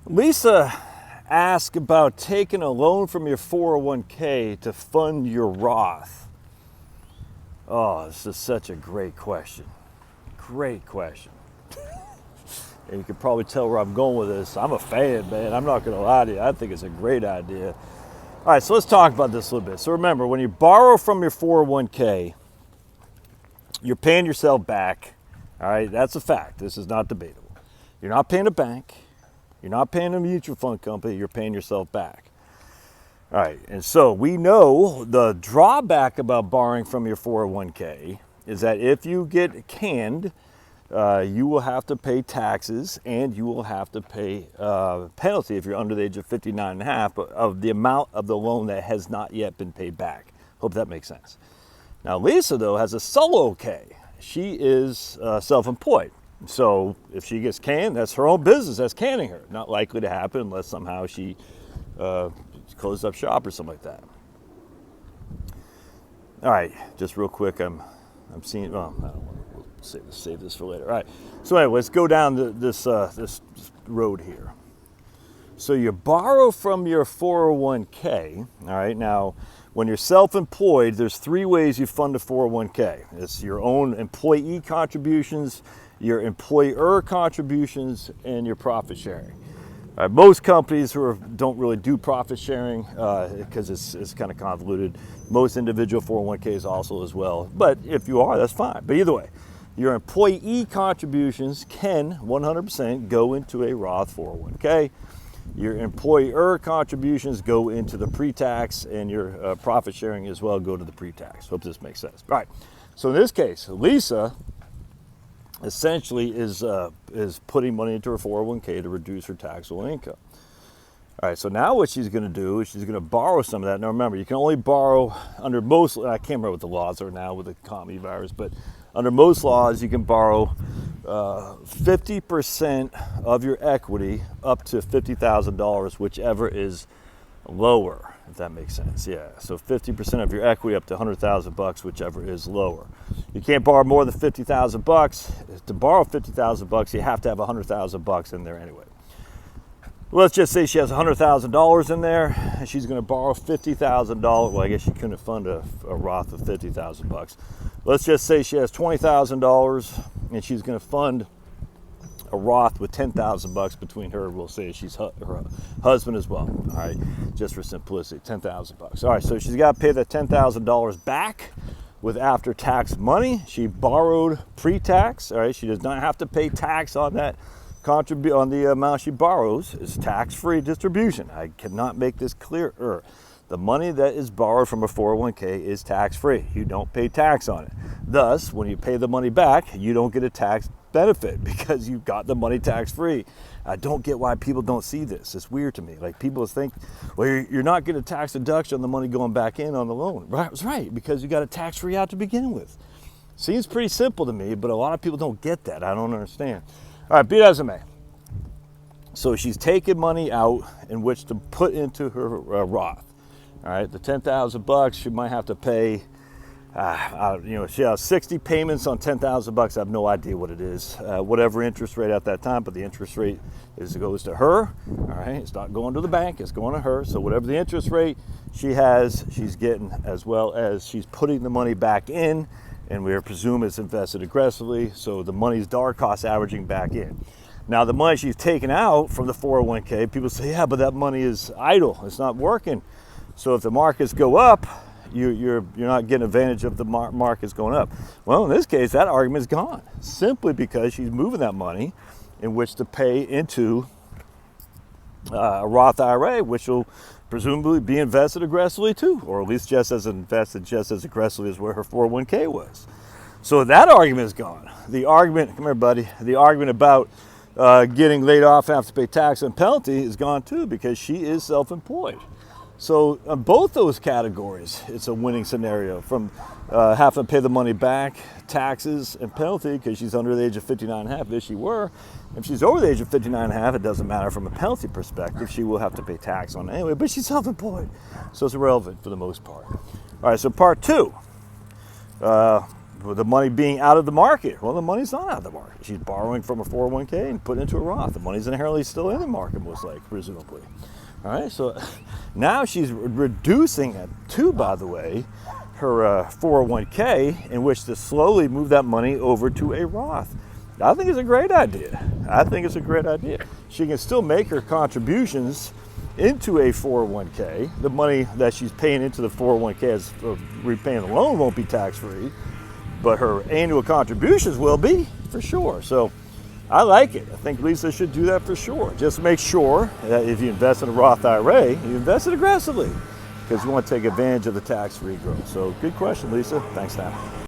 Lisa asked about taking a loan from your 401k to fund your Roth. Oh, this is such a great question. Great question. And you can probably tell where I'm going with this. I'm a fan, man. I'm not going to lie to you. I think it's a great idea. All right, so let's talk about this a little bit. So remember, when you borrow from your 401k, you're paying yourself back. All right, that's a fact. This is not debatable. You're not paying a bank. You're not paying a mutual fund company. You're paying yourself back. All right, and so we know the drawback about borrowing from your 401k is that if you get canned, you will have to pay taxes and you will have to pay a penalty if you're under the age of 59 and a half of the amount of the loan that has not yet been paid back. Hope that makes sense. Now, Lisa, though, has a solo K. She is self-employed. So if she gets canned, that's her own business. That's canning her. Not likely to happen unless somehow she closes up shop or something like that. All right, just real quick, I'm seeing. Well, I don't want to save this for later. All right. So anyway, let's go down this road here. So you borrow from your 401k. All right. Now, when you're self-employed, there's three ways you fund a 401k. It's your own employee contributions, your employer contributions, and your profit sharing. Most companies don't really do profit sharing because it's kind of convoluted. Most individual 401ks also as well. But if you are, that's fine. But either way, your employee contributions can 100% go into a Roth 401k. Your employer contributions go into the pre-tax, and your profit sharing as well go to the pre-tax. Hope this makes sense. All right. So in this case, Lisa essentially is putting money into her 401k to reduce her taxable income. All right, so now what she's going to do is she's going to borrow some of that. Now remember, you can only borrow under most, I can't remember what the laws are now with the commie virus, but under most laws you can borrow 50% of your equity up to $50,000, whichever is lower, if that makes sense. Yeah, so 50% of your equity up to $100,000, whichever is lower. You can't borrow more than $50,000. To borrow $50,000, you have to have $100,000 in there anyway. Let's just say she has $100,000 in there, and she's going to borrow $50,000. Well, I guess she couldn't fund a Roth of $50,000. Let's just say she has $20,000, and she's going to fund a Roth with $10,000 between her. We'll say she's her husband as well. All right, just for simplicity, $10,000. All right, so she's got to pay that $10,000 back with after-tax money. She borrowed pre-tax. All right, she does not have to pay tax on that on the amount she borrows. Is tax-free distribution. I cannot make this clearer. The money that is borrowed from a 401k is tax-free. You don't pay tax on it. Thus, when you pay the money back, you don't get a tax benefit because you got the money tax-free. I don't get why people don't see this. It's weird to me. Like, people think, well, you're not getting a tax deduction on the money going back in on the loan. Right, that's right, because you got a tax-free out to begin with. Seems pretty simple to me, but a lot of people don't get that. I don't understand. All right, be it as it may. So she's taking money out in which to put into her Roth. All right, the $10,000 she might have to pay. She has 60 payments on $10,000. I have no idea what it is. Whatever interest rate at that time, but the interest rate goes to her. All right, it's not going to the bank; it's going to her. So whatever the interest rate she has, she's getting, as well as she's putting the money back in, and we presume it's invested aggressively. So the money's dollar cost averaging back in. Now the money she's taken out from the 401k, people say, yeah, but that money is idle; it's not working. So if the markets go up, you're not getting advantage of the markets going up. Well, in this case, that argument is gone, simply because she's moving that money in which to pay into a Roth IRA, which will presumably be invested aggressively too, or at least just as invested just as aggressively as where her 401k was. So that argument is gone. The argument, come here, buddy, the argument about getting laid off and have to pay tax and penalty is gone too, because she is self-employed. So on both those categories, it's a winning scenario, from having to pay the money back, taxes, and penalty, because she's under the age of 59 and a half, if she were. If she's over the age of 59 and a half, it doesn't matter from a penalty perspective. She will have to pay tax on it anyway, but she's self-employed, so it's irrelevant for the most part. All right, so part two. with the money being out of the market. Well, the money's not out of the market. She's borrowing from a 401k and putting it into a Roth. The money's inherently still in the market, most likely, presumably. All right, so now she's reducing it to, by the way, her 401k, in which to slowly move that money over to a Roth. I think it's a great idea. I think it's a great idea. She can still make her contributions into a 401k. The money that she's paying into the 401k as repaying the loan won't be tax-free, but her annual contributions will be, for sure. So I like it. I think Lisa should do that for sure. Just make sure that if you invest in a Roth IRA, you invest it aggressively, because you want to take advantage of the tax-free growth. So good question, Lisa. Thanks, Tom.